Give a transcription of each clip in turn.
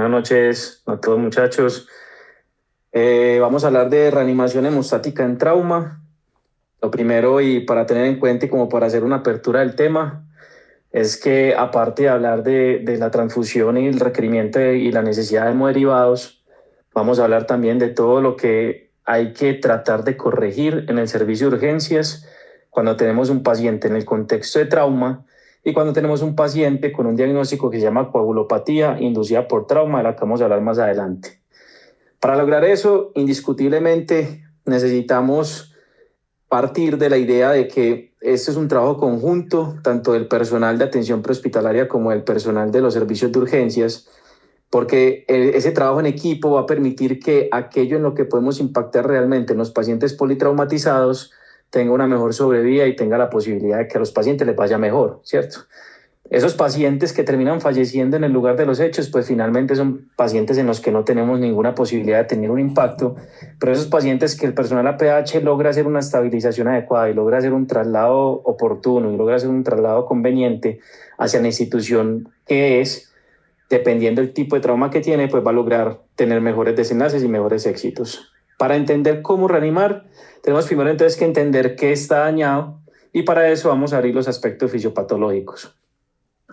Buenas noches a todos, muchachos. Vamos a hablar de reanimación hemostática en trauma. Lo primero, y para tener en cuenta y como para hacer una apertura del tema, es que aparte de hablar de la transfusión y el requerimiento y la necesidad de hemoderivados, vamos a hablar también de todo lo que hay que tratar de corregir en el servicio de urgencias cuando tenemos un paciente en el contexto de trauma y cuando tenemos un paciente con un diagnóstico que se llama coagulopatía inducida por trauma, de la que vamos a hablar más adelante. Para lograr eso, indiscutiblemente necesitamos partir de la idea de que este es un trabajo conjunto, tanto del personal de atención prehospitalaria como del personal de los servicios de urgencias, porque ese trabajo en equipo va a permitir que aquello en lo que podemos impactar realmente en los pacientes politraumatizados tenga una mejor sobrevida y tenga la posibilidad de que a los pacientes les vaya mejor, ¿cierto? Esos pacientes que terminan falleciendo en el lugar de los hechos, pues finalmente son pacientes en los que no tenemos ninguna posibilidad de tener un impacto, pero esos pacientes que el personal APH logra hacer una estabilización adecuada y logra hacer un traslado oportuno y logra hacer un traslado conveniente hacia la institución que es, dependiendo del tipo de trauma que tiene, pues va a lograr tener mejores desenlaces y mejores éxitos. Para entender cómo reanimar, tenemos primero entonces que entender qué está dañado y para eso vamos a abrir los aspectos fisiopatológicos.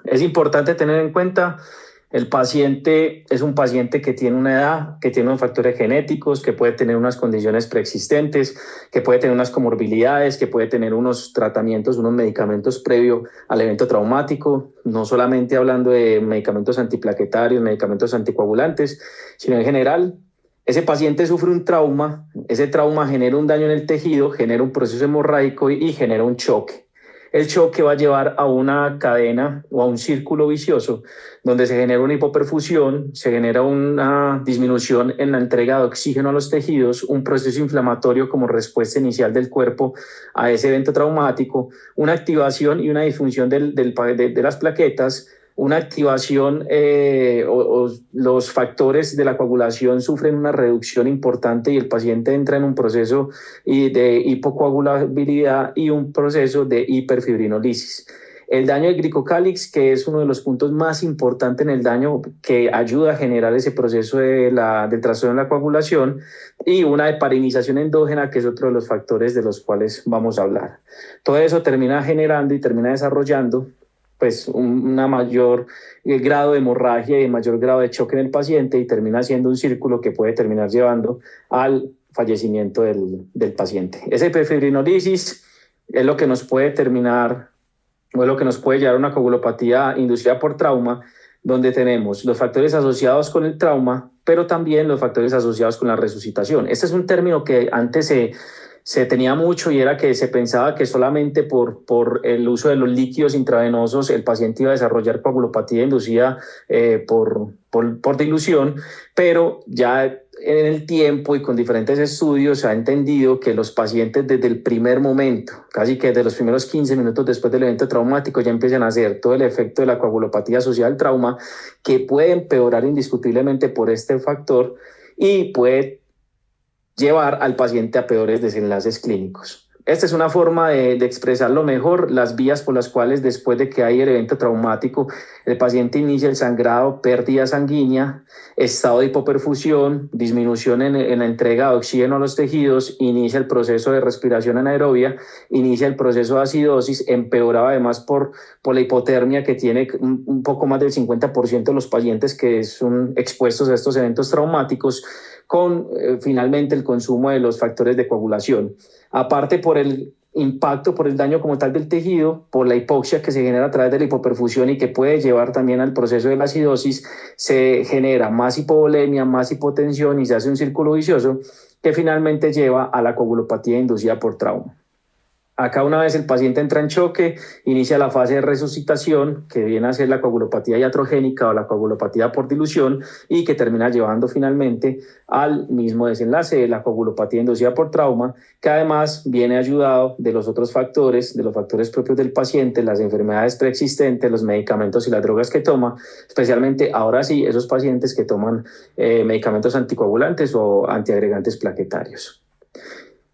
Es importante tener en cuenta, el paciente es un paciente que tiene una edad, que tiene unos factores genéticos, que puede tener unas condiciones preexistentes, que puede tener unas comorbilidades, que puede tener unos tratamientos, unos medicamentos previo al evento traumático, no solamente hablando de medicamentos antiplaquetarios, medicamentos anticoagulantes, sino en general. Ese paciente sufre un trauma, ese trauma genera un daño en el tejido, genera un proceso hemorrágico y genera un choque. El choque va a llevar a una cadena o a un círculo vicioso donde se genera una hipoperfusión, se genera una disminución en la entrega de oxígeno a los tejidos, un proceso inflamatorio como respuesta inicial del cuerpo a ese evento traumático, una activación y una disfunción de las plaquetas, una activación o los factores de la coagulación sufren una reducción importante y el paciente entra en un proceso de hipocoagulabilidad y un proceso de hiperfibrinolisis. El daño del glicocálix, que es uno de los puntos más importantes en el daño que ayuda a generar ese proceso del trastorno de la coagulación, y una heparinización endógena, que es otro de los factores de los cuales vamos a hablar. Todo eso termina generando y termina desarrollando pues una mayor grado de hemorragia y mayor grado de choque en el paciente y termina siendo un círculo que puede terminar llevando al fallecimiento del paciente. Esa hiperfibrinolisis es lo que nos puede terminar o es lo que nos puede llevar a una coagulopatía inducida por trauma, donde tenemos los factores asociados con el trauma, pero también los factores asociados con la resucitación. Este es un término que antes se tenía mucho y era que se pensaba que solamente por el uso de los líquidos intravenosos el paciente iba a desarrollar coagulopatía inducida por dilución, pero ya en el tiempo y con diferentes estudios se ha entendido que los pacientes desde el primer momento, casi que desde los primeros 15 minutos después del evento traumático, ya empiezan a hacer todo el efecto de la coagulopatía asociada al trauma, que puede empeorar indiscutiblemente por este factor y puede llevar al paciente a peores desenlaces clínicos. Esta es una forma de expresarlo mejor, las vías por las cuales después de que hay el evento traumático, el paciente inicia el sangrado, pérdida sanguínea, estado de hipoperfusión, disminución en la entrega de oxígeno a los tejidos, inicia el proceso de respiración anaerobia, inicia el proceso de acidosis, empeoraba además por la hipotermia que tiene un poco más del 50% de los pacientes que son expuestos a estos eventos traumáticos, con finalmente el consumo de los factores de coagulación. Aparte por el impacto, por el daño como tal del tejido, por la hipoxia que se genera a través de la hipoperfusión y que puede llevar también al proceso de la acidosis, se genera más hipovolemia, más hipotensión y se hace un círculo vicioso que finalmente lleva a la coagulopatía inducida por trauma. Acá una vez el paciente entra en choque, inicia la fase de resucitación, que viene a ser la coagulopatía iatrogénica o la coagulopatía por dilución y que termina llevando finalmente al mismo desenlace de la coagulopatía inducida por trauma, que además viene ayudado de los otros factores, de los factores propios del paciente, las enfermedades preexistentes, los medicamentos y las drogas que toma, especialmente ahora sí esos pacientes que toman medicamentos anticoagulantes o antiagregantes plaquetarios.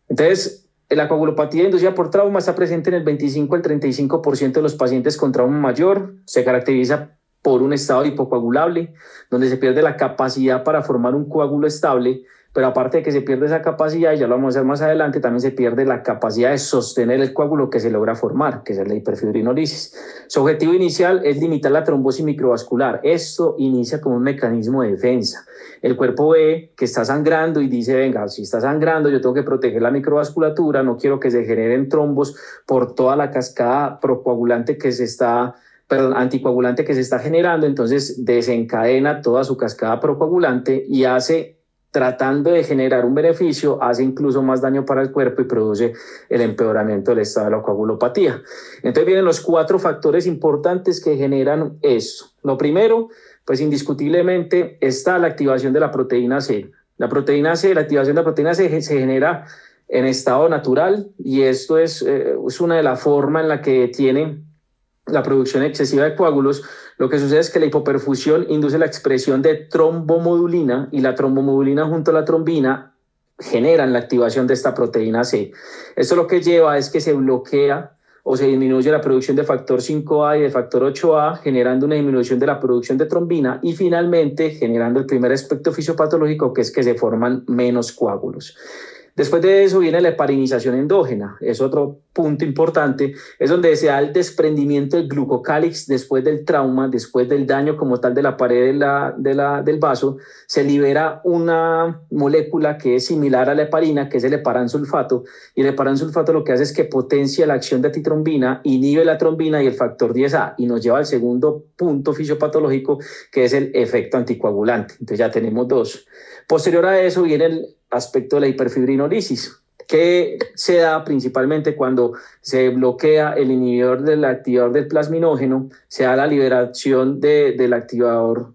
Entonces, la coagulopatía inducida por trauma está presente en el 25 al 35% de los pacientes con trauma mayor. Se caracteriza por un estado hipocoagulable, donde se pierde la capacidad para formar un coágulo estable, pero aparte de que se pierde esa capacidad, y ya lo vamos a ver más adelante, también se pierde la capacidad de sostener el coágulo que se logra formar, que es la hiperfibrinolisis. Su objetivo inicial es limitar la trombosis microvascular. Esto inicia como un mecanismo de defensa. El cuerpo ve que está sangrando y dice, venga, si está sangrando, yo tengo que proteger la microvasculatura, no quiero que se generen trombos por toda la cascada procoagulante que se está anticoagulante que se está generando, entonces desencadena toda su cascada procoagulante y hace, tratando de generar un beneficio, hace incluso más daño para el cuerpo y produce el empeoramiento del estado de la coagulopatía. Entonces vienen los 4 factores importantes que generan esto. Lo primero, pues indiscutiblemente está la activación de la proteína C. La activación de la proteína C se genera en estado natural y esto es una de las formas en la que tiene la producción excesiva de coágulos. Lo que sucede es que la hipoperfusión induce la expresión de trombomodulina y la trombomodulina junto a la trombina generan la activación de esta proteína C. Esto lo que lleva es que se bloquea o se disminuye la producción de factor 5A y de factor 8A, generando una disminución de la producción de trombina y finalmente generando el primer aspecto fisiopatológico, que es que se forman menos coágulos. Después de eso viene la heparinización endógena, es otro punto importante, es donde se da el desprendimiento del glucocálix después del trauma, después del daño como tal de la pared del vaso, se libera una molécula que es similar a la heparina, que es el heparansulfato, y el heparansulfato lo que hace es que potencia la acción de titrombina, inhibe la trombina y el factor 10A, y nos lleva al segundo punto fisiopatológico, que es el efecto anticoagulante. Entonces ya tenemos 2. Posterior a eso viene el aspecto de la hiperfibrinolisis, que se da principalmente cuando se bloquea el inhibidor del activador del plasminógeno, se da la liberación del activador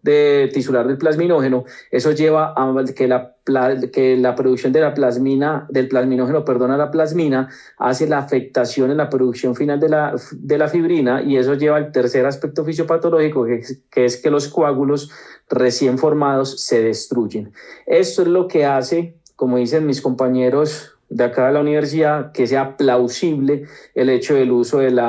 tisular del plasminógeno. Eso lleva a que la producción de la plasmina, del plasminógeno, a la plasmina, hace la afectación en la producción final de la fibrina, y eso lleva al tercer aspecto fisiopatológico, que es que los coágulos recién formados se destruyen. Esto es lo que hace, como dicen mis compañeros de acá de la universidad, que sea plausible el hecho del uso del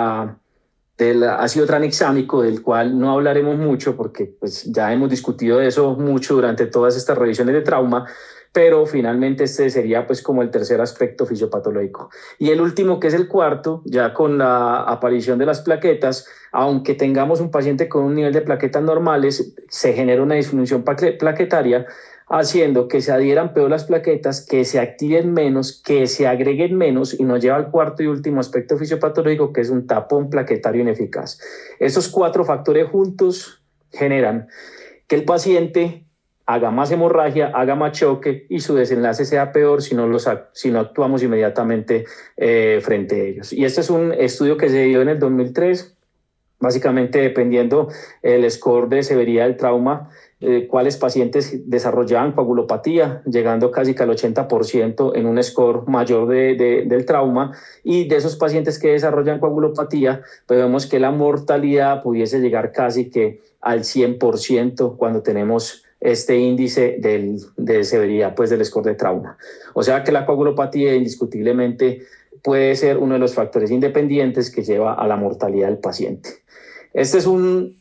ácido tranexámico, del cual no hablaremos mucho porque pues, ya hemos discutido de eso mucho durante todas estas revisiones de trauma, pero finalmente este sería pues como el tercer aspecto fisiopatológico. Y el último, que es el cuarto, ya con la aparición de las plaquetas, aunque tengamos un paciente con un nivel de plaquetas normales, se genera una disfunción plaquetaria, haciendo que se adhieran peor las plaquetas, que se activen menos, que se agreguen menos, y nos lleva al cuarto y último aspecto fisiopatológico, que es un tapón plaquetario ineficaz. Estos 4 factores juntos generan que el paciente haga más hemorragia, haga más choque y su desenlace sea peor si no actuamos inmediatamente frente a ellos. Y este es un estudio que se dio en el 2003, básicamente dependiendo el score de severidad del trauma, cuáles pacientes desarrollaban coagulopatía, llegando casi que al 80% en un score mayor del trauma, y de esos pacientes que desarrollan coagulopatía, pues vemos que la mortalidad pudiese llegar casi que al 100% cuando tenemos este índice de severidad pues, del score de trauma. O sea que la coagulopatía indiscutiblemente puede ser uno de los factores independientes que lleva a la mortalidad del paciente. Este es un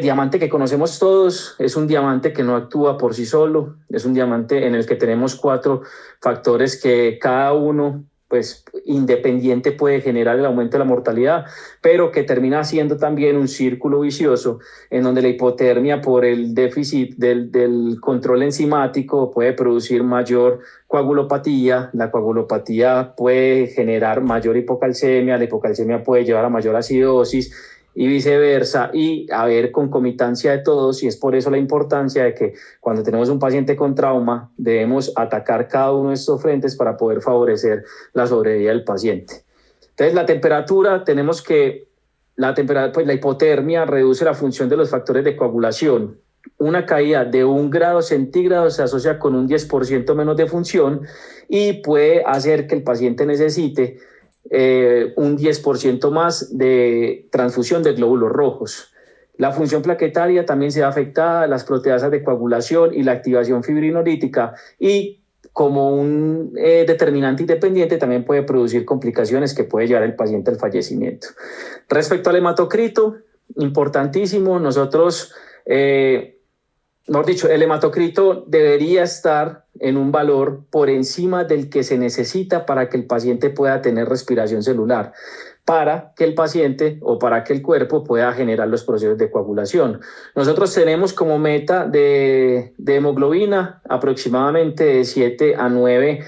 diamante que conocemos todos, es un diamante que no actúa por sí solo, es un diamante en el que tenemos 4 factores que cada uno, pues independiente, puede generar el aumento de la mortalidad, pero que termina siendo también un círculo vicioso en donde la hipotermia por el déficit del control enzimático puede producir mayor coagulopatía, la coagulopatía puede generar mayor hipocalcemia, la hipocalcemia puede llevar a mayor acidosis, y viceversa, y haber concomitancia de todos, y es por eso la importancia de que cuando tenemos un paciente con trauma debemos atacar cada uno de estos frentes para poder favorecer la sobrevida del paciente. Entonces la temperatura, tenemos que pues, la hipotermia reduce la función de los factores de coagulación. Una caída de 1 grado centígrado se asocia con un 10% menos de función y puede hacer que el paciente necesite un 10% más de transfusión de glóbulos rojos. La función plaquetaria también se ve afectada, las proteasas de coagulación y la activación fibrinolítica, y como un determinante independiente también puede producir complicaciones que puede llevar al paciente al fallecimiento. Respecto al hematocrito, importantísimo. Nosotros, mejor dicho, el hematocrito debería estar en un valor por encima del que se necesita para que el paciente pueda tener respiración celular, para que el paciente o para que el cuerpo pueda generar los procesos de coagulación. Nosotros tenemos como meta de hemoglobina aproximadamente de 7 a 9,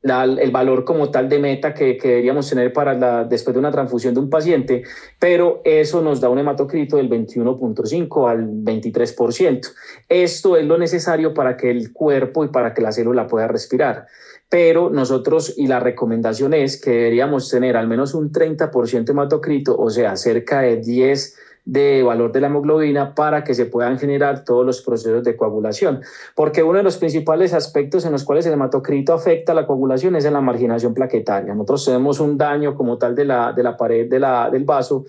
el valor como tal de meta que deberíamos tener después de una transfusión de un paciente, pero eso nos da un hematocrito del 21.5 al 23%. Esto es lo necesario para que el cuerpo y para que la célula pueda respirar. Pero nosotros, y la recomendación es que deberíamos tener al menos un 30% hematocrito, o sea, cerca de 10 de valor de la hemoglobina, para que se puedan generar todos los procesos de coagulación. Porque uno de los principales aspectos en los cuales el hematocrito afecta a la coagulación es en la marginación plaquetaria. Nosotros tenemos un daño como tal de la pared del vaso.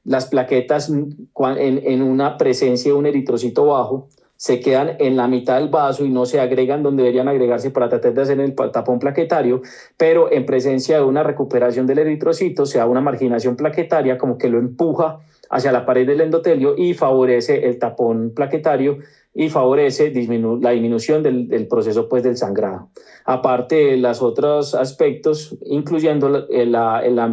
Las plaquetas, en una presencia de un eritrocito bajo, se quedan en la mitad del vaso y no se agregan donde deberían agregarse para tratar de hacer el tapón plaquetario, pero en presencia de una recuperación del eritrocito se da una marginación plaquetaria como que lo empuja hacia la pared del endotelio y favorece el tapón plaquetario y favorece la disminución del proceso pues, del sangrado. Aparte de los otros aspectos, incluyendo el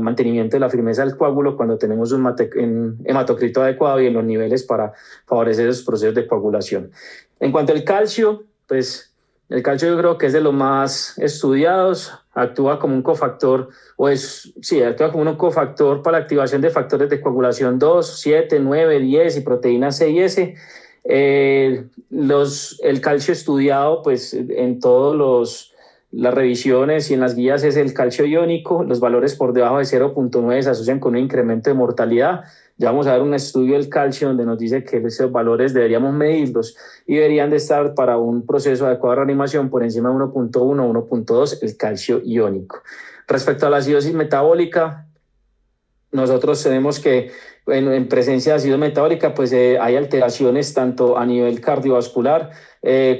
mantenimiento de la firmeza del coágulo cuando tenemos un hematocrito adecuado y en los niveles para favorecer esos procesos de coagulación. En cuanto al calcio, pues el calcio yo creo que es de los más estudiados, actúa como un cofactor, actúa como un cofactor para la activación de factores de coagulación 2, 7, 9, 10 y proteína C y S. El calcio estudiado pues en todas las revisiones y en las guías es el calcio iónico. Los valores por debajo de 0.9 se asocian con un incremento de mortalidad. Ya vamos a ver un estudio del calcio donde nos dice que esos valores deberíamos medirlos y deberían de estar para un proceso adecuado de reanimación por encima de 1.1 o 1.2 el calcio iónico. Respecto a la acidosis metabólica, nosotros tenemos que en presencia de acidosis metabólica pues hay alteraciones tanto a nivel cardiovascular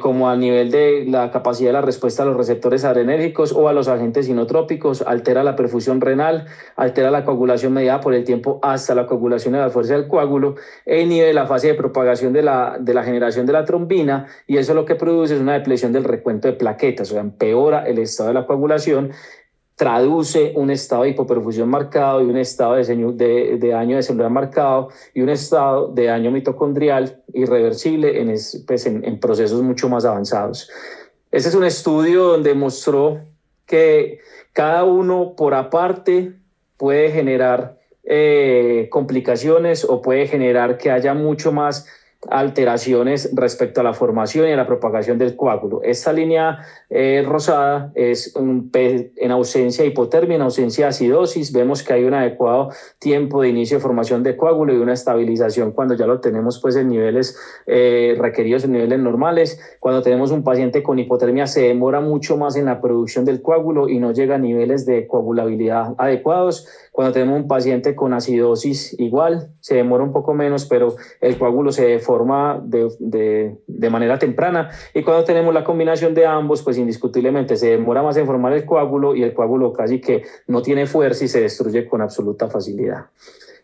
como a nivel de la capacidad de la respuesta a los receptores adrenérgicos o a los agentes inotrópicos, altera la perfusión renal, altera la coagulación mediada por el tiempo hasta la coagulación de la fuerza del coágulo, inhibe la fase de propagación de la generación de la trombina y eso lo que produce es una depresión del recuento de plaquetas, o sea, empeora el estado de la coagulación, traduce un estado de hipoperfusión marcado y un estado de daño de célula marcado y un estado de daño mitocondrial irreversible en procesos mucho más avanzados. Este es un estudio donde mostró que cada uno por aparte puede generar complicaciones o puede generar que haya mucho más alteraciones respecto a la formación y a la propagación del coágulo. Esta línea rosada es en ausencia de hipotermia, en ausencia de acidosis. Vemos que hay un adecuado tiempo de inicio de formación de coágulo y una estabilización cuando ya lo tenemos pues en niveles requeridos, en niveles normales. Cuando tenemos un paciente con hipotermia se demora mucho más en la producción del coágulo y no llega a niveles de coagulabilidad adecuados. Cuando tenemos un paciente con acidosis igual, se demora un poco menos, pero el coágulo se forma de manera temprana. Y cuando tenemos la combinación de ambos, pues indiscutiblemente se demora más en formar el coágulo y el coágulo casi que no tiene fuerza y se destruye con absoluta facilidad.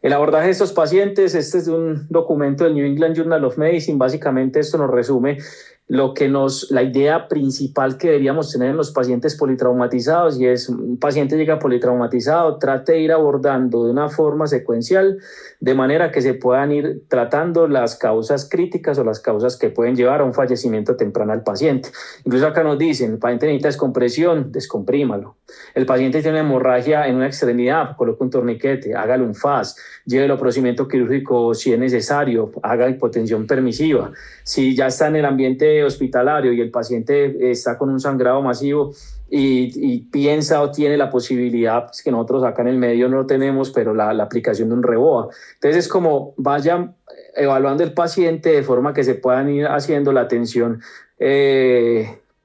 El abordaje de estos pacientes, este es de un documento del New England Journal of Medicine. Básicamente esto nos resume la idea principal que deberíamos tener en los pacientes politraumatizados, y es: un paciente llega politraumatizado, trate de ir abordando de una forma secuencial de manera que se puedan ir tratando las causas críticas o las causas que pueden llevar a un fallecimiento temprano al paciente. Incluso acá nos dicen: el paciente necesita descompresión, descomprímalo. El paciente tiene una hemorragia en una extremidad, coloque un torniquete, hágale un FAS, llévelo a procedimiento quirúrgico si es necesario, haga hipotensión permisiva. Si ya está en el ambiente hospitalario y el paciente está con un sangrado masivo y piensa o tiene la posibilidad, pues que nosotros acá en el medio no lo tenemos, pero la aplicación de un REBOA. Entonces es como vayan evaluando el paciente de forma que se puedan ir haciendo la atención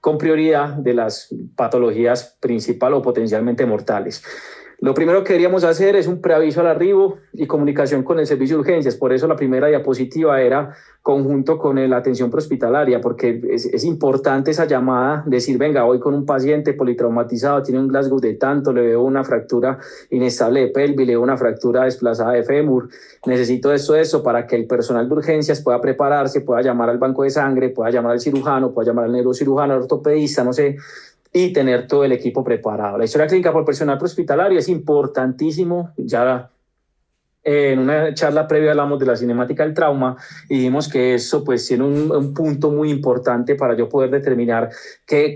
con prioridad de las patologías principales o potencialmente mortales. Lo primero que deberíamos hacer es un preaviso al arribo y comunicación con el servicio de urgencias. Por eso la primera diapositiva era conjunto con la atención prehospitalaria, porque es importante esa llamada, decir, venga, voy con un paciente politraumatizado, tiene un Glasgow de tanto, le veo una fractura inestable de pelvis, le veo una fractura desplazada de fémur, necesito eso, para que el personal de urgencias pueda prepararse, pueda llamar al banco de sangre, pueda llamar al cirujano, pueda llamar al neurocirujano, al ortopedista, no sé, y tener todo el equipo preparado. La historia clínica por personal prehospitalario es importantísimo. Ya en una charla previa hablamos de la cinemática del trauma y dijimos que eso pues tiene un punto muy importante para yo poder determinar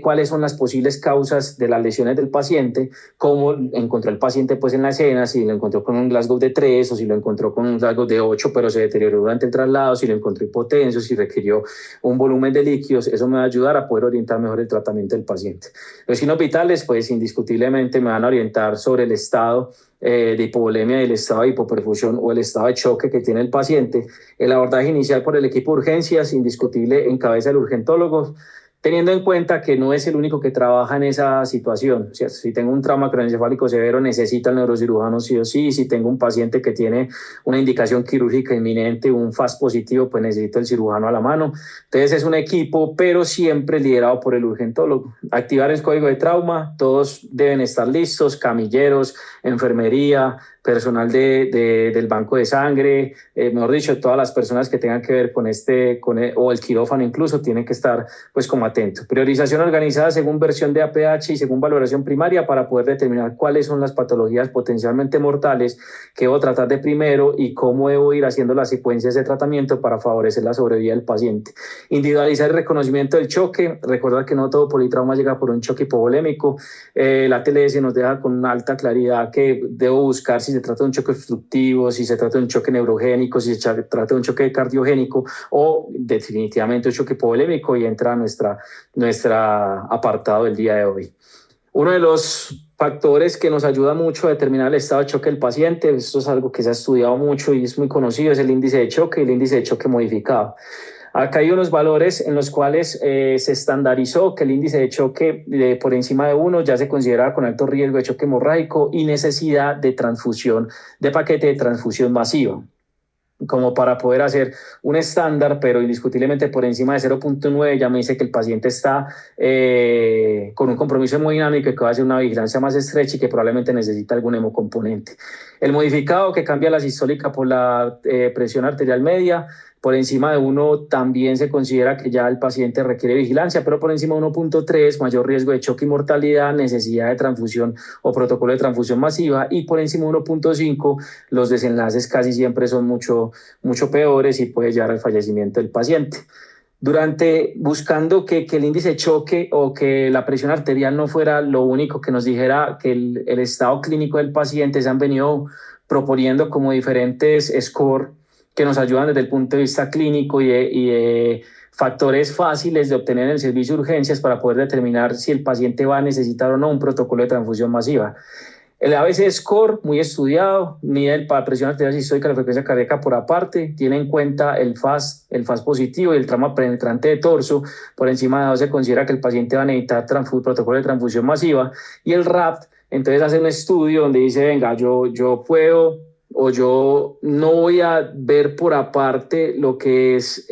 cuáles son las posibles causas de las lesiones del paciente, cómo encontró el paciente pues en la escena, si lo encontró con un Glasgow de 3 o si lo encontró con un Glasgow de 8 pero se deterioró durante el traslado, si lo encontró hipotenso, si requirió un volumen de líquidos. Eso me va a ayudar a poder orientar mejor el tratamiento del paciente. Los signos vitales pues indiscutiblemente me van a orientar sobre el estado de hipovolemia y el estado de hipoperfusión o el estado de choque que tiene el paciente. El abordaje inicial por el equipo de urgencias, indiscutible en cabeza del urgentólogo, teniendo en cuenta que no es el único que trabaja en esa situación, ¿cierto? Si tengo un trauma craneoencefálico severo, necesita el neurocirujano sí o sí. Si tengo un paciente que tiene una indicación quirúrgica inminente, un FAS positivo, pues necesito el cirujano a la mano. Entonces es un equipo, pero siempre liderado por el urgentólogo. Activar el código de trauma, todos deben estar listos, camilleros, enfermería, personal del banco de sangre, mejor dicho, todas las personas que tengan que ver o el quirófano incluso, tienen que estar pues como atentos. Priorización organizada según versión de APH y según valoración primaria para poder determinar cuáles son las patologías potencialmente mortales que debo tratar de primero y cómo debo ir haciendo las secuencias de tratamiento para favorecer la sobrevida del paciente. Individualizar el reconocimiento del choque, recordar que no todo politrauma llega por un choque hipovolémico. La TLS nos deja con una alta claridad que debo buscar si se trata de un choque obstructivo, si se trata de un choque neurogénico, si se trata de un choque cardiogénico o definitivamente un choque hipovolémico, y entra nuestra apartado del día de hoy. Uno de los factores que nos ayuda mucho a determinar el estado de choque del paciente, esto es algo que se ha estudiado mucho y es muy conocido, es el índice de choque y el índice de choque modificado. Acá hay unos valores en los cuales se estandarizó que el índice de choque por encima de 1 ya se considera con alto riesgo de choque hemorrágico y necesidad de transfusión, de paquete de transfusión masiva, como para poder hacer un estándar, pero indiscutiblemente por encima de 0.9 ya me dice que el paciente está con un compromiso hemodinámico y que va a hacer una vigilancia más estrecha y que probablemente necesita algún hemocomponente. El modificado, que cambia la sistólica por la presión arterial media, por encima de 1 también se considera que ya el paciente requiere vigilancia, pero por encima de 1.3, mayor riesgo de choque y mortalidad, necesidad de transfusión o protocolo de transfusión masiva, y por encima de 1.5 los desenlaces casi siempre son mucho peores y puede llevar al fallecimiento del paciente. Buscando que el índice de choque o que la presión arterial no fuera lo único que nos dijera que el estado clínico del paciente, se han venido proponiendo como diferentes scores que nos ayudan desde el punto de vista clínico y de factores fáciles de obtener en el servicio de urgencias para poder determinar si el paciente va a necesitar o no un protocolo de transfusión masiva. El ABC Score, muy estudiado, mide la presión arterial sistólica y la frecuencia cardíaca por aparte, tiene en cuenta el FAS positivo y el trauma penetrante de torso. Por encima de 2 se considera que el paciente va a necesitar protocolo de transfusión masiva. Y el RAPT, entonces hace un estudio donde dice, venga, yo puedo o yo no voy a ver por aparte lo que es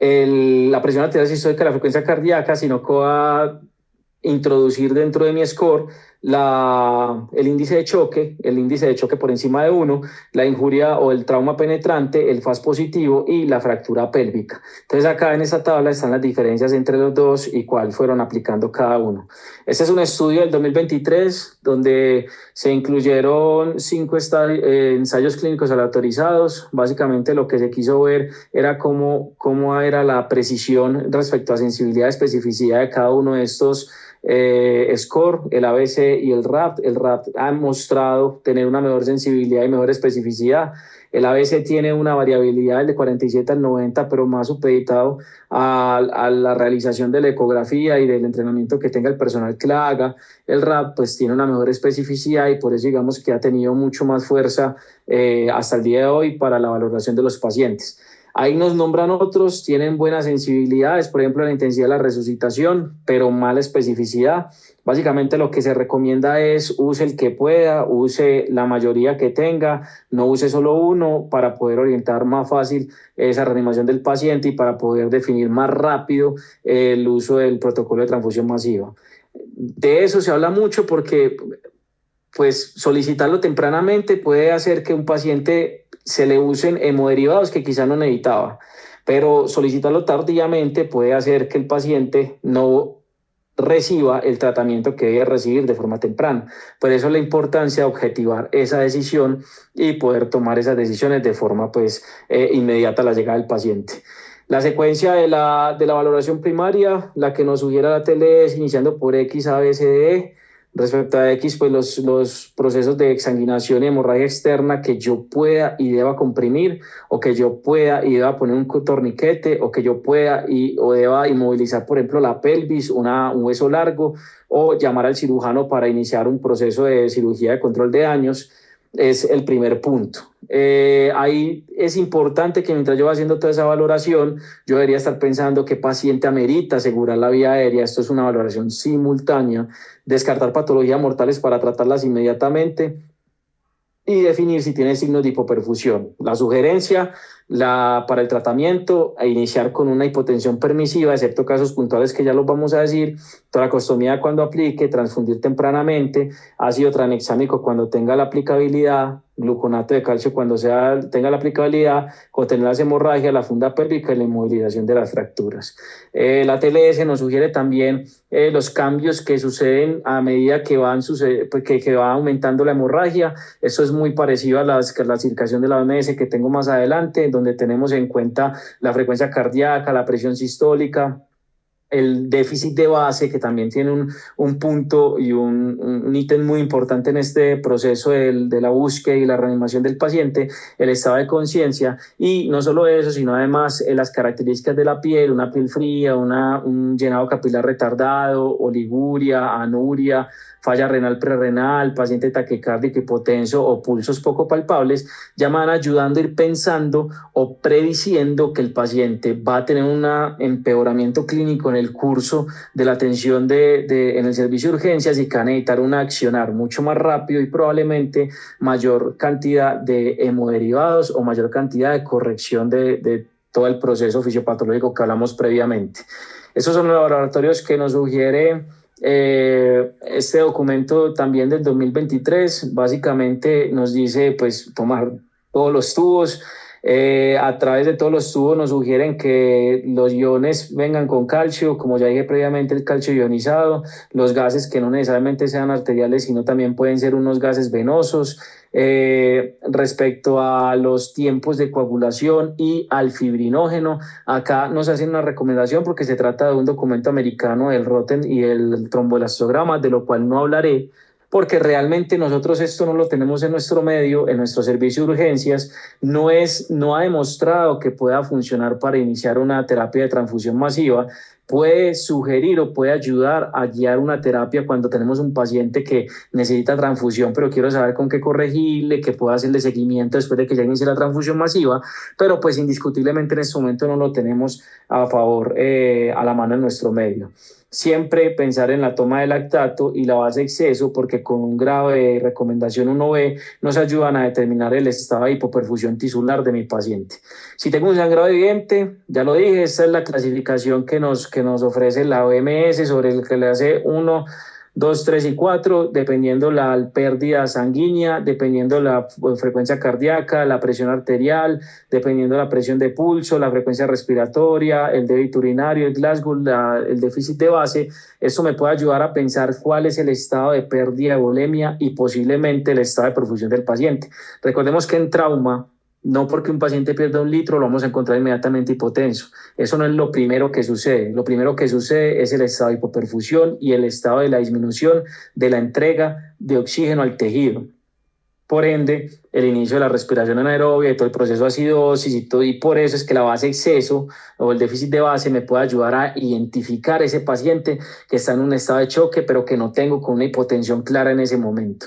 la presión arterial sistólica y la frecuencia cardíaca, sino que voy a introducir dentro de mi score el índice de choque por encima de 1, la injuria o el trauma penetrante, el FAS positivo y la fractura pélvica. Entonces acá en esta tabla están las diferencias entre los dos y cuál fueron aplicando cada uno. Este es un estudio del 2023 donde se incluyeron 5 ensayos clínicos aleatorizados. Básicamente lo que se quiso ver era cómo era la precisión respecto a sensibilidad y especificidad de cada uno de estos score, el ABC y el RAPT. El RAPT ha mostrado tener una mejor sensibilidad y mejor especificidad. El ABC tiene una variabilidad de 47 al 90, pero más supeditado a la realización de la ecografía y del entrenamiento que tenga el personal que la haga. El RAPT pues tiene una mejor especificidad y por eso digamos que ha tenido mucho más fuerza hasta el día de hoy para la valoración de los pacientes. Ahí nos nombran otros, tienen buenas sensibilidades, por ejemplo, la intensidad de la resucitación, pero mala especificidad. Básicamente lo que se recomienda es use el que pueda, use la mayoría que tenga, no use solo uno para poder orientar más fácil esa reanimación del paciente y para poder definir más rápido el uso del protocolo de transfusión masiva. De eso se habla mucho porque pues solicitarlo tempranamente puede hacer que un paciente se le usen hemoderivados que quizá no necesitaba, pero solicitarlo tardíamente puede hacer que el paciente no reciba el tratamiento que debe recibir de forma temprana. Por eso la importancia de objetivar esa decisión y poder tomar esas decisiones de forma inmediata a la llegada del paciente. La secuencia de la valoración primaria, la que nos sugiere la tele es iniciando por X, A, B, C, D, E. Respecto a X, pues los procesos de exsanguinación y hemorragia externa que yo pueda y deba comprimir, o que yo pueda y deba poner un torniquete, o que yo pueda o deba inmovilizar, por ejemplo, la pelvis, un hueso largo, o llamar al cirujano para iniciar un proceso de cirugía de control de daños, es el primer punto. Ahí es importante que mientras yo voy haciendo toda esa valoración, yo debería estar pensando qué paciente amerita asegurar la vía aérea. Esto es una valoración simultánea, descartar patologías mortales para tratarlas inmediatamente y definir si tiene signos de hipoperfusión. La sugerencia para el tratamiento, a iniciar con una hipotensión permisiva, excepto casos puntuales que ya los vamos a decir, toracostomía cuando aplique, transfundir tempranamente, ácido tranexámico cuando tenga la aplicabilidad, gluconato de calcio cuando tenga la aplicabilidad, contener las hemorragias, la funda pélvica y la inmovilización de las fracturas. La TLS nos sugiere también los cambios que suceden a medida que va aumentando la hemorragia. Eso es muy parecido a la circulación de la OMS que tengo más adelante, donde tenemos en cuenta la frecuencia cardíaca, la presión sistólica, el déficit de base, que también tiene un punto y un ítem muy importante en este proceso de la búsqueda y la reanimación del paciente, el estado de conciencia, y no solo eso, sino además las características de la piel, una piel fría, un llenado capilar retardado, oliguria, anuria, falla renal prerrenal, paciente taquicárdico, hipotenso o pulsos poco palpables, ya me van ayudando a ir pensando o prediciendo que el paciente va a tener un empeoramiento clínico en el curso de la atención en el servicio de urgencias y que va a necesitar un accionar mucho más rápido y probablemente mayor cantidad de hemoderivados o mayor cantidad de corrección de todo el proceso fisiopatológico que hablamos previamente. Esos son los laboratorios que nos sugiere este documento también del 2023. Básicamente nos dice pues tomar todos los tubos. A través de todos los tubos nos sugieren que los iones vengan con calcio, como ya dije previamente, el calcio ionizado, los gases que no necesariamente sean arteriales, sino también pueden ser unos gases venosos. Respecto a los tiempos de coagulación y al fibrinógeno, acá nos hacen una recomendación porque se trata de un documento americano del Rotten y el tromboelastograma, de lo cual no hablaré, porque realmente nosotros esto no lo tenemos en nuestro medio, en nuestro servicio de urgencias, no ha demostrado que pueda funcionar para iniciar una terapia de transfusión masiva. Puede sugerir o puede ayudar a guiar una terapia cuando tenemos un paciente que necesita transfusión, pero quiero saber con qué corregirle, que pueda hacerle seguimiento después de que ya inicie la transfusión masiva, pero pues indiscutiblemente en este momento no lo tenemos a favor, a la mano en nuestro medio. Siempre pensar en la toma de lactato y la base exceso, porque con un grado de recomendación 1B nos ayudan a determinar el estado de hipoperfusión tisular de mi paciente. Si tengo un sangrado evidente, ya lo dije, esta es la clasificación que nos ofrece la OMS sobre el que le hace 1, 2, 3 y 4, dependiendo la pérdida sanguínea, dependiendo la frecuencia cardíaca, la presión arterial, dependiendo la presión de pulso, la frecuencia respiratoria, el débito urinario, el Glasgow, el déficit de base. Esto me puede ayudar a pensar cuál es el estado de pérdida de volemia y posiblemente el estado de perfusión del paciente. Recordemos que en trauma, no porque un paciente pierda 1 litro lo vamos a encontrar inmediatamente hipotenso. Eso no es lo primero que sucede. Lo primero que sucede es el estado de hipoperfusión y el estado de la disminución de la entrega de oxígeno al tejido. Por ende, el inicio de la respiración anaerobia y todo el proceso de acidosis y por eso es que la base exceso o el déficit de base me puede ayudar a identificar ese paciente que está en un estado de choque, pero que no tengo con una hipotensión clara en ese momento.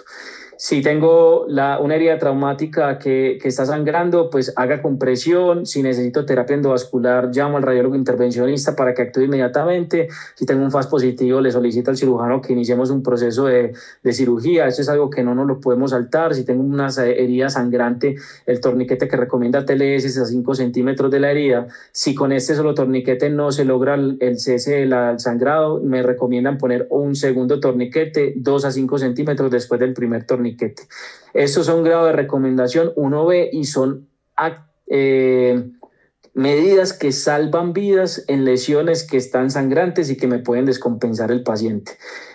Si tengo una herida traumática que está sangrando, pues haga compresión. Si necesito terapia endovascular, llamo al radiólogo intervencionista para que actúe inmediatamente. Si tengo un FAS positivo, le solicito al cirujano que iniciemos un proceso de cirugía. Eso es algo que no nos lo podemos saltar. Si tengo una herida sangrante, el torniquete que recomienda TLS es a 5 centímetros de la herida. Si con este solo torniquete no se logra el cese del sangrado, me recomiendan poner un segundo torniquete, 2 a 5 centímetros después del primer torniquete. Estos son grados de recomendación 1B y son medidas que salvan vidas en lesiones que están sangrantes y que me pueden descompensar el paciente.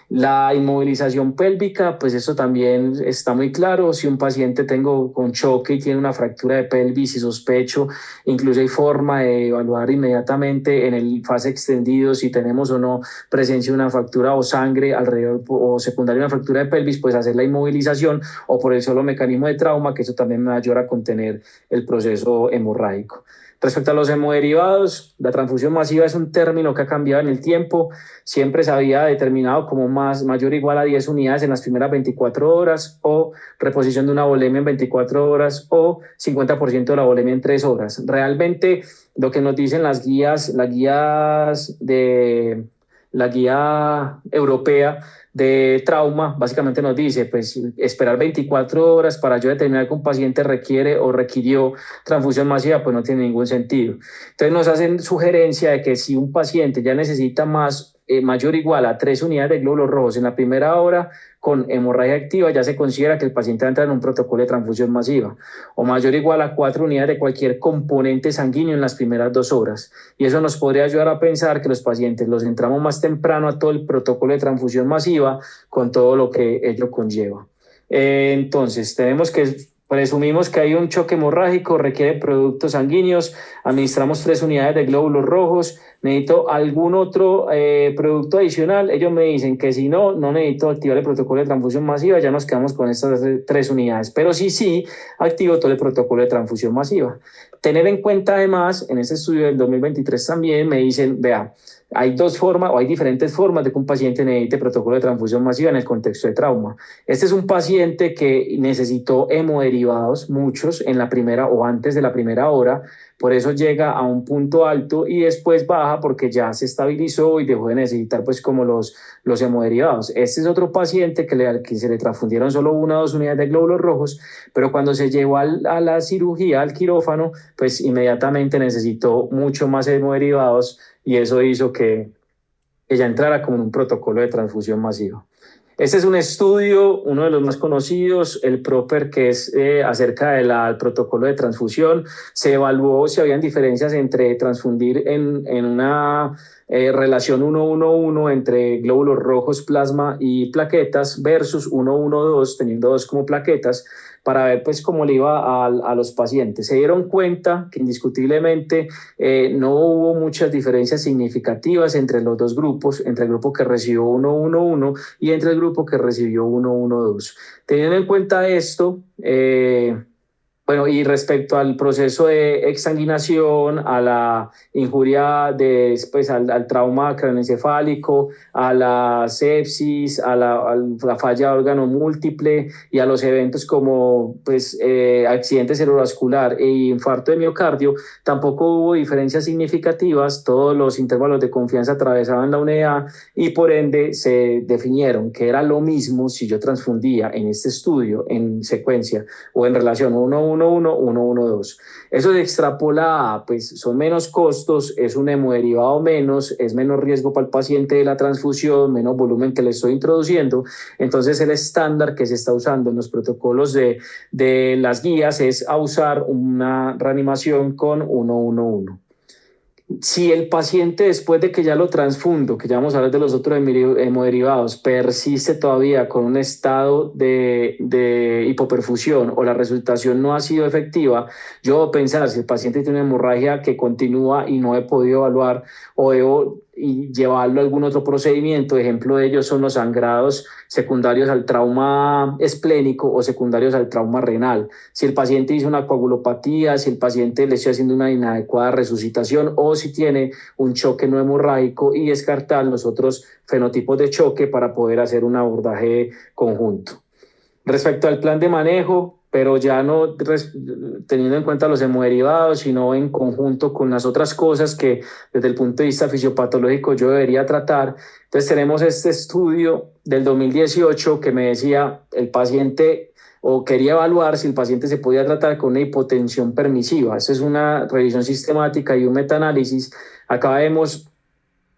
La inmovilización pélvica, pues eso también está muy claro. Si un paciente tengo con choque y tiene una fractura de pelvis y sospecho, incluso hay forma de evaluar inmediatamente en el fase extendido si tenemos o no presencia de una fractura o sangre alrededor o secundaria una fractura de pelvis, pues hacer la inmovilización o por el solo mecanismo de trauma, que eso también me va a ayudar a contener el proceso hemorrágico. Respecto a los hemoderivados, la transfusión masiva es un término que ha cambiado en el tiempo. Siempre se había determinado como mayor o igual a 10 unidades en las primeras 24 horas o reposición de una volemia en 24 horas o 50% de la volemia en 3 horas. Realmente lo que nos dicen la guía europea de trauma básicamente nos dice, pues esperar 24 horas para yo determinar que un paciente requiere o requirió transfusión masiva, pues no tiene ningún sentido. Entonces nos hacen sugerencia de que si un paciente ya necesita mayor o igual a 3 unidades de glóbulos rojos en la primera hora con hemorragia activa, ya se considera que el paciente va a entrar en un protocolo de transfusión masiva, o mayor o igual a 4 unidades de cualquier componente sanguíneo en las primeras 2 horas. Y eso nos podría ayudar a pensar que los pacientes los entramos más temprano a todo el protocolo de transfusión masiva con todo lo que ello conlleva. Entonces, presumimos que hay un choque hemorrágico, requiere productos sanguíneos, administramos 3 unidades de glóbulos rojos, necesito algún otro producto adicional. Ellos me dicen que si no necesito activar el protocolo de transfusión masiva, ya nos quedamos con estas 3 unidades. Pero sí, activo todo el protocolo de transfusión masiva. Tener en cuenta además, en este estudio del 2023 también me dicen, vea, hay diferentes formas de que un paciente necesite protocolo de transfusión masiva en el contexto de trauma. Este es un paciente que necesitó hemoderivados, muchos, en la primera o antes de la primera hora, por eso llega a un punto alto y después baja porque ya se estabilizó y dejó de necesitar pues como los hemoderivados. Este es otro paciente que se le transfundieron solo 1 o 2 unidades de glóbulos rojos, pero cuando se llevó a la cirugía, al quirófano, pues inmediatamente necesitó mucho más hemoderivados y eso hizo que ya entrara como en un protocolo de transfusión masiva. Este es un estudio, uno de los más conocidos, el PROPER, que es acerca del protocolo de transfusión. Se evaluó si habían diferencias entre transfundir en una relación 1-1-1 entre glóbulos rojos, plasma y plaquetas versus 1-1-2, teniendo 2 como plaquetas, para ver pues cómo le iba a los pacientes. Se dieron cuenta que indiscutiblemente no hubo muchas diferencias significativas entre los dos grupos, entre el grupo que recibió 1-1-1 y entre el grupo que recibió 1-1-2. Teniendo en cuenta esto, bueno, y respecto al proceso de exsanguinación, a la injuria pues, al trauma craneoencefálico, a la sepsis, a la falla de órgano múltiple y a los eventos como pues, accidente cerebrovascular e infarto de miocardio, tampoco hubo diferencias significativas. Todos los intervalos de confianza atravesaban la unidad y por ende se definieron que era lo mismo si yo transfundía en este estudio en secuencia o en relación 1-1-1-1-1-2. Eso se extrapola a, pues son menos costos, es un hemoderivado menos, es menos riesgo para el paciente de la transfusión, menos volumen que le estoy introduciendo. Entonces el estándar que se está usando en los protocolos de las guías es a usar una reanimación con 1-1-1. Si el paciente después de que ya lo transfundo, que ya vamos a hablar de los otros hemoderivados, persiste todavía con un estado de hipoperfusión o la resucitación no ha sido efectiva, yo debo pensar si el paciente tiene una hemorragia que continúa y no he podido evaluar o debo llevarlo a algún otro procedimiento. Ejemplo de ellos son los sangrados secundarios al trauma esplénico o secundarios al trauma renal. Si el paciente hizo una coagulopatía, si el paciente le estoy haciendo una inadecuada resucitación o si tiene un choque no hemorrágico y descartar los otros fenotipos de choque para poder hacer un abordaje conjunto. Respecto al plan de manejo, pero ya no teniendo en cuenta los hemoderivados, sino en conjunto con las otras cosas que desde el punto de vista fisiopatológico yo debería tratar. Entonces tenemos este estudio del 2018 que me decía el paciente o quería evaluar si el paciente se podía tratar con una hipotensión permisiva. Esa es una revisión sistemática y un metaanálisis. Acá vemos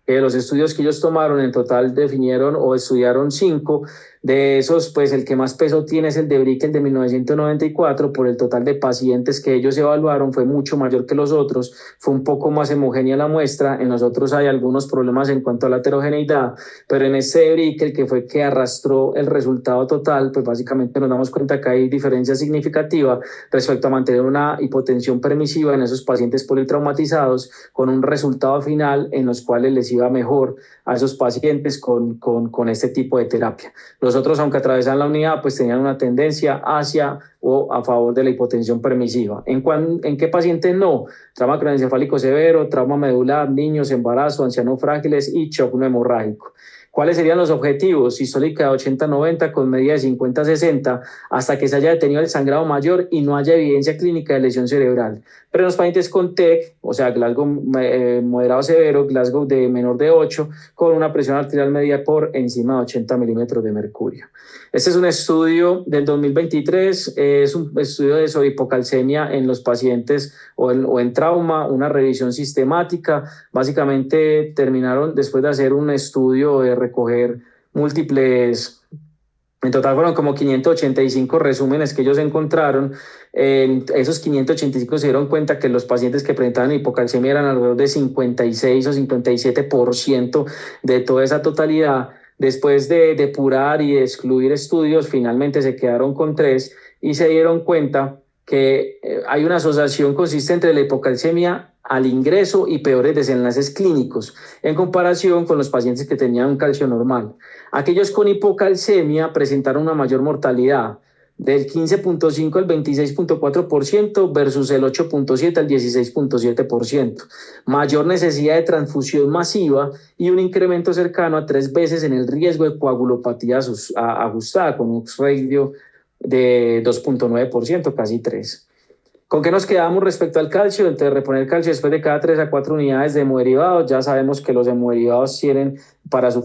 los estudios que ellos tomaron en total definieron o estudiaron 5. De esos, pues el que más peso tiene es el de Brickell de 1994, por el total de pacientes que ellos evaluaron fue mucho mayor que los otros, fue un poco más homogénea la muestra. En los otros hay algunos problemas en cuanto a la heterogeneidad, pero en este de Brickell, que fue que arrastró el resultado total, pues básicamente nos damos cuenta que hay diferencia significativa respecto a mantener una hipotensión permisiva en esos pacientes politraumatizados, con un resultado final en los cuales les iba mejor a esos pacientes con este tipo de terapia. Los otros, aunque atravesaban la unidad, pues tenían una tendencia hacia o a favor de la hipotensión permisiva. ¿En qué pacientes no? Trauma craneoencefálico severo, trauma medular, niños, embarazo, ancianos frágiles y shock no hemorrágico. ¿Cuáles serían los objetivos? Sistólica de 80-90 con medida de 50-60 hasta que se haya detenido el sangrado mayor y no haya evidencia clínica de lesión cerebral. Pero en los pacientes con TEC, o sea, Glasgow moderado severo, Glasgow de menor de 8, con una presión arterial medida por encima de 80 milímetros de mercurio. Este es un estudio del 2023, es un estudio de sobrehipocalcemia en los pacientes o en trauma, una revisión sistemática. Básicamente terminaron después de hacer un estudio de recoger múltiples, en total fueron como 585 resúmenes que ellos encontraron. En esos 585 se dieron cuenta que los pacientes que presentaban hipocalcemia eran alrededor de 56 o 57% de toda esa totalidad. Después de depurar y de excluir estudios, finalmente se quedaron con 3 y se dieron cuenta que hay una asociación consistente de la hipocalcemia al ingreso y peores desenlaces clínicos en comparación con los pacientes que tenían un calcio normal. Aquellos con hipocalcemia presentaron una mayor mortalidad del 15.5 al 26.4% versus el 8.7 al 16.7%. Mayor necesidad de transfusión masiva y un incremento cercano a 3 veces en el riesgo de coagulopatía ajustada con un radio de 2.9%, casi 3. ¿Con qué nos quedamos respecto al calcio? Entonces, reponer calcio después de cada 3 a 4 unidades de hemoderivados. Ya sabemos que los hemoderivados tienen para su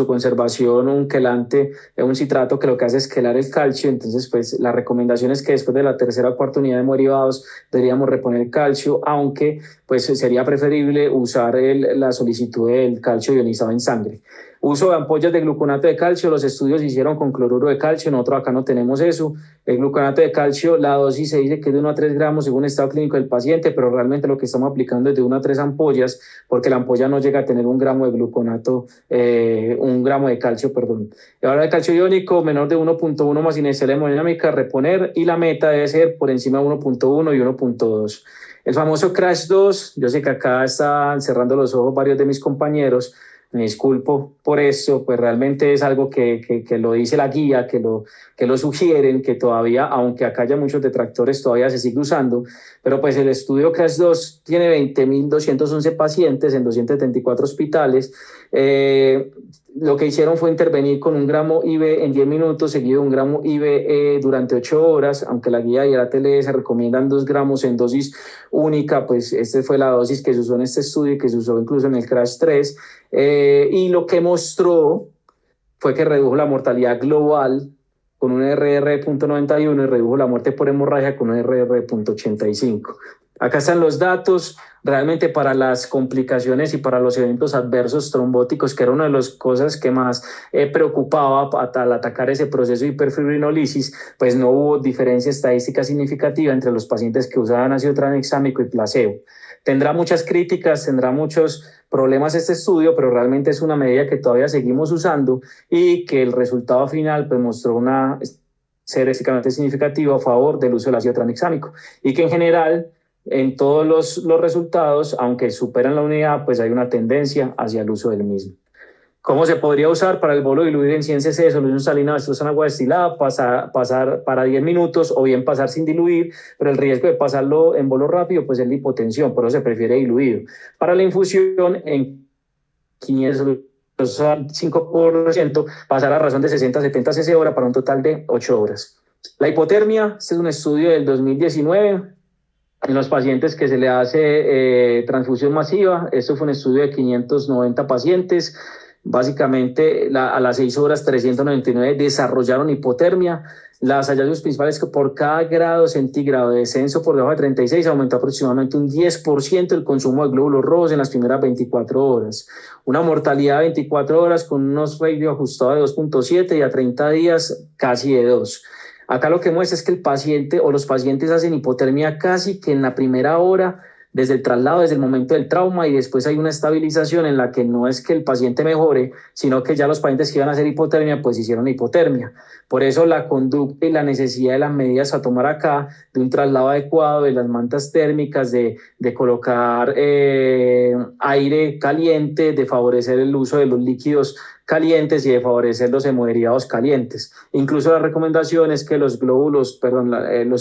conservación un quelante, un citrato que lo que hace es quelar el calcio. Entonces, pues la recomendación es que después de la 3ª o 4ª unidad de hemoderivados deberíamos reponer calcio, aunque pues sería preferible usar la solicitud del calcio ionizado en sangre. Uso de ampollas de gluconato de calcio, los estudios se hicieron con cloruro de calcio, nosotros acá no tenemos eso. El gluconato de calcio, la dosis se dice que es de 1 a 3 gramos según el estado clínico del paciente, pero realmente lo que estamos aplicando es de 1 a 3 ampollas, porque la ampolla no llega a tener 1 gramo de gluconato, 1 gramo de calcio, perdón. Y ahora el calcio iónico, menor de 1.1 más inicial hemodinámica, reponer, y la meta debe ser por encima de 1.1 y 1.2. El famoso Crash 2, yo sé que acá están cerrando los ojos varios de mis compañeros, me disculpo por eso, pues realmente es algo que lo dice la guía, que lo sugieren, que todavía, aunque acá haya muchos detractores, todavía se sigue usando, pero pues el estudio CRASH 2 tiene 20.211 pacientes en 274 hospitales. Lo que hicieron fue intervenir con 1 gramo IV en 10 minutos, seguido de 1 gramo IV durante 8 horas, aunque la guía y la TLE se recomiendan 2 gramos en dosis única, pues esta fue la dosis que se usó en este estudio y que se usó incluso en el CRASH 3. Y lo que mostró fue que redujo la mortalidad global con un RR de 0.91 y redujo la muerte por hemorragia con un RR de 0.85. Acá están los datos, realmente para las complicaciones y para los eventos adversos trombóticos, que era una de las cosas que más preocupaba al atacar ese proceso de hiperfibrinolisis, pues no hubo diferencia estadística significativa entre los pacientes que usaban ácido tranexámico y placebo. Tendrá muchas críticas, tendrá muchos problemas este estudio, pero realmente es una medida que todavía seguimos usando y que el resultado final pues mostró una estadísticamente significativa a favor del uso del ácido tranexámico y que en general en todos los resultados, aunque superan la unidad, pues hay una tendencia hacia el uso del mismo. ¿Cómo se podría usar para el bolo diluir en 100 cc de solución salina gaseosa en agua destilada? Pasar para 10 minutos o bien pasar sin diluir, pero el riesgo de pasarlo en bolo rápido pues es la hipotensión, por eso se prefiere diluido. Para la infusión en 500 al 5%, pasar a razón de 60-70 cc hora para un total de 8 horas. La hipotermia, este es un estudio del 2019 en los pacientes que se le hace transfusión masiva. Esto fue un estudio de 590 pacientes. Básicamente, a las 6 horas, 399 desarrollaron hipotermia. Los hallazgos principales que por cada grado centígrado de descenso por debajo de 36 aumentó aproximadamente un 10% el consumo de glóbulos rojos en las primeras 24 horas. Una mortalidad de 24 horas con unos ratios ajustados de 2.7 y a 30 días casi de 2. Acá lo que muestra es que el paciente o los pacientes hacen hipotermia casi que en la primera hora desde el traslado, desde el momento del trauma, y después hay una estabilización en la que no es que el paciente mejore, sino que ya los pacientes que iban a hacer hipotermia, pues hicieron hipotermia. Por eso la conducta y la necesidad de las medidas a tomar acá, de un traslado adecuado, de las mantas térmicas, de colocar aire caliente, de favorecer el uso de los líquidos calientes y de favorecer los hemoderivados calientes. Incluso la recomendación es que los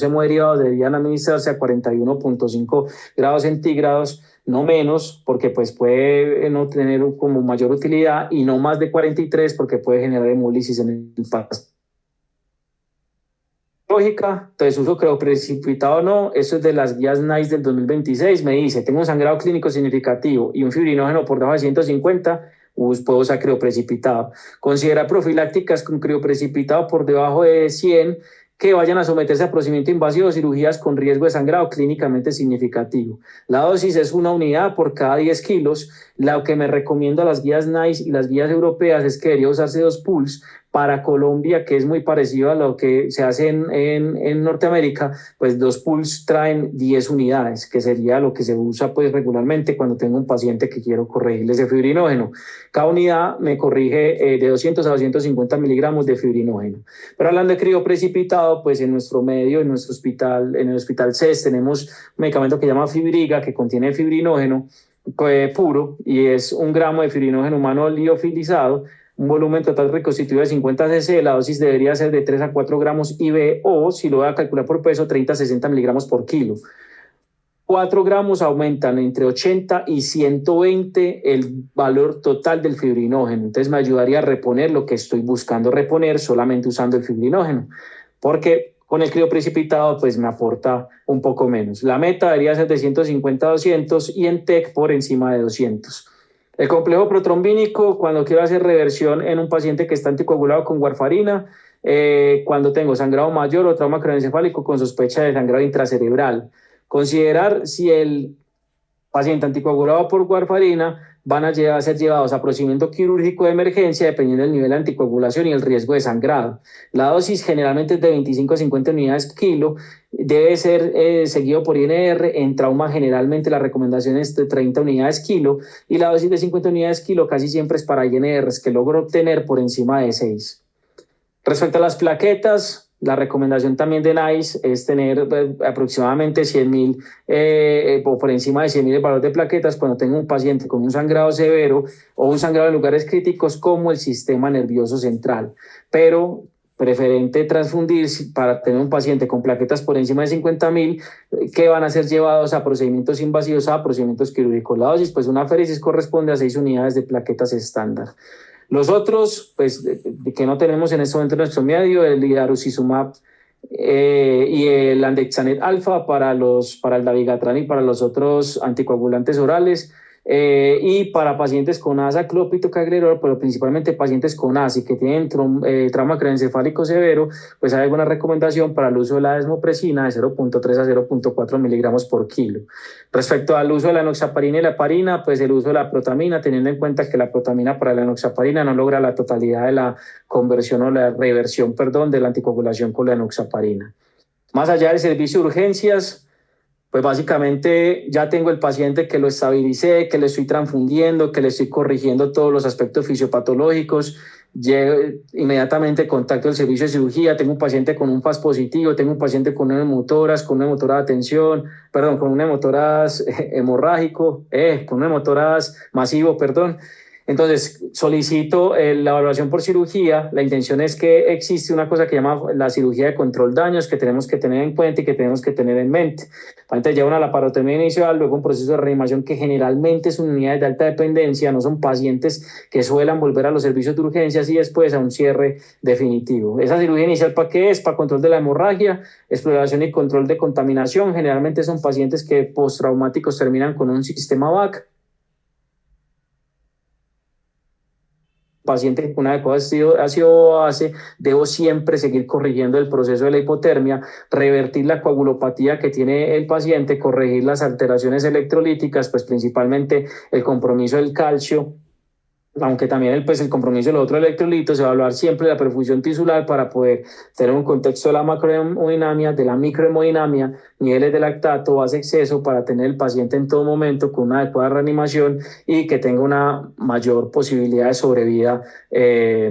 hemoderivados deberían administrarse a 41.5 grados centígrados, no menos, porque pues puede no tener como mayor utilidad, y no más de 43 porque puede generar hemólisis en el paciente. Lógica, entonces uso crioprecipitado o no, eso es de las guías NICE del 2026, me dice, tengo un sangrado clínico significativo y un fibrinógeno por debajo de 150, puedo usar crioprecipitado. Considera profilácticas con crioprecipitado por debajo de 100 que vayan a someterse a procedimiento invasivo o cirugías con riesgo de sangrado clínicamente significativo. La dosis es 1 unidad por cada 10 kilos. Lo que me recomiendo a las guías NICE y las guías europeas es que debería usarse 2 pools. Para Colombia, que es muy parecido a lo que se hace en Norteamérica, pues 2 pools traen 10 unidades, que sería lo que se usa pues regularmente cuando tengo un paciente que quiero corregirle ese fibrinógeno. Cada unidad me corrige de 200 a 250 miligramos de fibrinógeno. Pero hablando de crioprecipitado, pues en nuestro medio, en nuestro hospital, en el hospital CES, tenemos un medicamento que se llama Fibriga, que contiene fibrinógeno puro, y es 1 gramo de fibrinógeno humano liofilizado, un volumen total reconstituido de 50 cc, la dosis debería ser de 3 a 4 gramos IV, o si lo voy a calcular por peso, 30 a 60 miligramos por kilo. 4 gramos aumentan entre 80 y 120 el valor total del fibrinógeno. Entonces me ayudaría a reponer lo que estoy buscando reponer solamente usando el fibrinógeno, porque con el crioprecipitado pues me aporta un poco menos. La meta debería ser de 150 a 200 y en TEC por encima de 200. El complejo protrombínico, cuando quiero hacer reversión en un paciente que está anticoagulado con warfarina, cuando tengo sangrado mayor o trauma craneoencefálico con sospecha de sangrado intracerebral. Considerar si el paciente anticoagulado por warfarina van a ser llevados a procedimiento quirúrgico de emergencia dependiendo del nivel de anticoagulación y el riesgo de sangrado. La dosis generalmente es de 25 a 50 unidades kilo, debe ser seguido por INR. En trauma generalmente la recomendación es de 30 unidades kilo y la dosis de 50 unidades kilo casi siempre es para INRs que logro obtener por encima de 6. Respecto a las plaquetas, la recomendación también de NICE es tener aproximadamente 100.000 o por encima de 100.000 el valor de plaquetas cuando tengo un paciente con un sangrado severo o un sangrado en lugares críticos como el sistema nervioso central. Pero preferente transfundir para tener un paciente con plaquetas por encima de 50.000 que van a ser llevados a procedimientos invasivos, a procedimientos quirúrgicos. La dosis, pues una aféresis corresponde a 6 unidades de plaquetas estándar. Los otros, pues, que no tenemos en este momento en nuestro medio, el idarucizumab y el andexanet alfa para el dabigatran y para los otros anticoagulantes orales, y para pacientes con asa, clopidogrel, pero principalmente pacientes con ASI que tienen trauma craneoencefálico severo, pues hay alguna recomendación para el uso de la desmopresina de 0.3 a 0.4 miligramos por kilo. Respecto al uso de la enoxaparina y la heparina, pues el uso de la protamina, teniendo en cuenta que la protamina para la enoxaparina no logra la totalidad de la conversión o la reversión, de la anticoagulación con la enoxaparina. Más allá del servicio de urgencias, pues básicamente ya tengo el paciente que lo estabilicé, que le estoy transfundiendo, que le estoy corrigiendo todos los aspectos fisiopatológicos, llego inmediatamente contacto el servicio de cirugía, tengo un paciente con un FAS positivo, tengo un paciente con un hemotoras de tensión, con un hemotoras hemorrágico, con un hemotoras masivo, Entonces, solicito la evaluación por cirugía. La intención es que existe una cosa que llama la cirugía de control daños que tenemos que tener en cuenta y que tenemos que tener en mente. Antes lleva una laparotomía inicial, luego un proceso de reanimación que generalmente son unidades de alta dependencia, no son pacientes que suelen volver a los servicios de urgencias y después a un cierre definitivo. Esa cirugía inicial, ¿para qué es? Para control de la hemorragia, exploración y control de contaminación. Generalmente son pacientes que postraumáticos terminan con un sistema VAC. Paciente con una adecuada ácido base, debo siempre seguir corrigiendo el proceso de la hipotermia, revertir la coagulopatía que tiene el paciente, corregir las alteraciones electrolíticas, pues principalmente el compromiso del calcio, aunque también el compromiso de los otros electrolitos, evaluar siempre la perfusión tisular para poder tener un contexto de la macrohemodinamia, de la microhemodinamia, niveles de lactato, base exceso, para tener el paciente en todo momento con una adecuada reanimación y que tenga una mayor posibilidad de sobrevida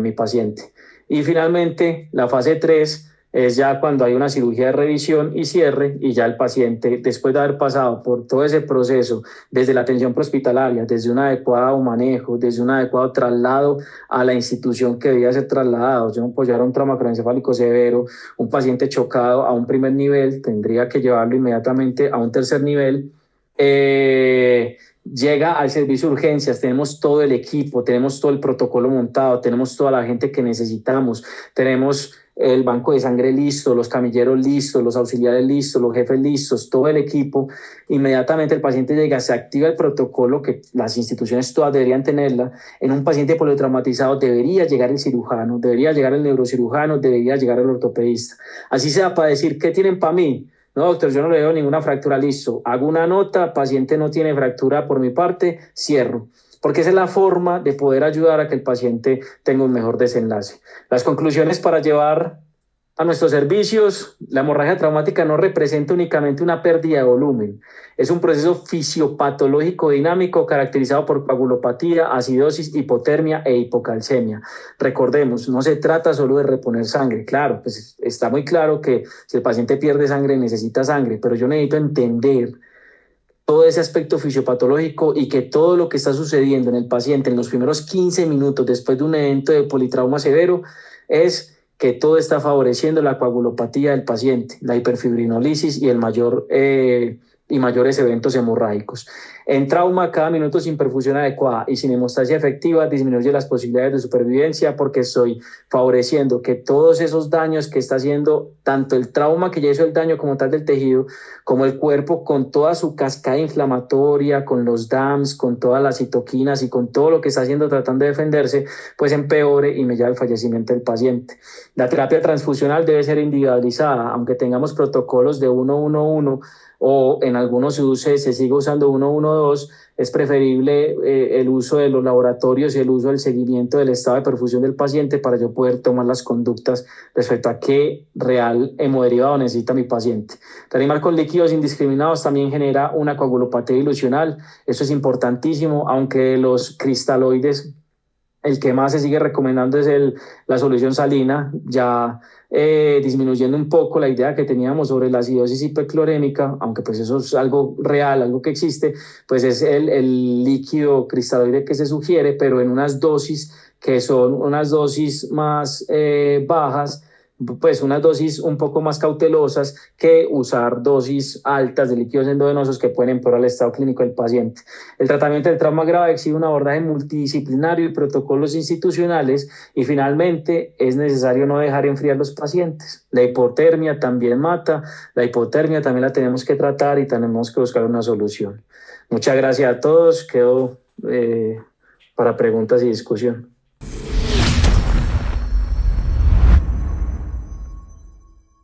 mi paciente. Y finalmente, la fase 3 es ya cuando hay una cirugía de revisión y cierre y ya el paciente, después de haber pasado por todo ese proceso, desde la atención prehospitalaria, desde un adecuado manejo, desde un adecuado traslado a la institución que debía ser trasladado, yo pues ya era un trauma craneoencefálico severo, un paciente chocado a un primer nivel, tendría que llevarlo inmediatamente a un tercer nivel. Llega al servicio de urgencias, tenemos todo el equipo, tenemos todo el protocolo montado, tenemos toda la gente que necesitamos, tenemos el banco de sangre listo, los camilleros listos, los auxiliares listos, los jefes listos, todo el equipo. Inmediatamente el paciente llega, se activa el protocolo que las instituciones todas deberían tenerla. En un paciente politraumatizado debería llegar el cirujano, debería llegar el neurocirujano, debería llegar el ortopedista. Así sea para decir, ¿qué tienen para mí? No, doctor, yo no le veo ninguna fractura, listo. Hago una nota, paciente no tiene fractura por mi parte, cierro. Porque esa es la forma de poder ayudar a que el paciente tenga un mejor desenlace. Las conclusiones para llevar a nuestros servicios: la hemorragia traumática no representa únicamente una pérdida de volumen, es un proceso fisiopatológico dinámico caracterizado por coagulopatía, acidosis, hipotermia e hipocalcemia. Recordemos, no se trata solo de reponer sangre, claro, pues está muy claro que si el paciente pierde sangre necesita sangre, pero yo necesito entender todo ese aspecto fisiopatológico y que todo lo que está sucediendo en el paciente en los primeros 15 minutos después de un evento de politrauma severo es que todo está favoreciendo la coagulopatía del paciente, la hiperfibrinolisis y mayores eventos hemorrágicos. En trauma, cada minuto sin perfusión adecuada y sin hemostasia efectiva disminuye las posibilidades de supervivencia porque estoy favoreciendo que todos esos daños que está haciendo tanto el trauma que ya hizo el daño como tal del tejido, como el cuerpo con toda su cascada inflamatoria, con los DAMs, con todas las citoquinas y con todo lo que está haciendo tratando de defenderse, pues empeore y me lleve al fallecimiento del paciente. La terapia transfusional debe ser individualizada, aunque tengamos protocolos de 1-1-1 o en algunos se sigue usando 1-1-2, es preferible el uso de los laboratorios y el uso del seguimiento del estado de perfusión del paciente para yo poder tomar las conductas respecto a qué real hemodiderivado necesita mi paciente. Reanimar con líquidos indiscriminados también genera una coagulopatía ilusional, eso es importantísimo, aunque los cristaloides, el que más se sigue recomendando es la solución salina, ya disminuyendo un poco la idea que teníamos sobre la acidosis hiperclorémica, aunque pues eso es algo real, algo que existe, pues es el líquido cristaloide que se sugiere, pero en unas dosis que son unas dosis más bajas, pues unas dosis un poco más cautelosas que usar dosis altas de líquidos endovenosos que pueden empeorar el estado clínico del paciente. El tratamiento del trauma grave exige un abordaje multidisciplinario y protocolos institucionales y finalmente es necesario no dejar enfriar los pacientes. La hipotermia también mata, la hipotermia también la tenemos que tratar y tenemos que buscar una solución. Muchas gracias a todos, quedo para preguntas y discusión.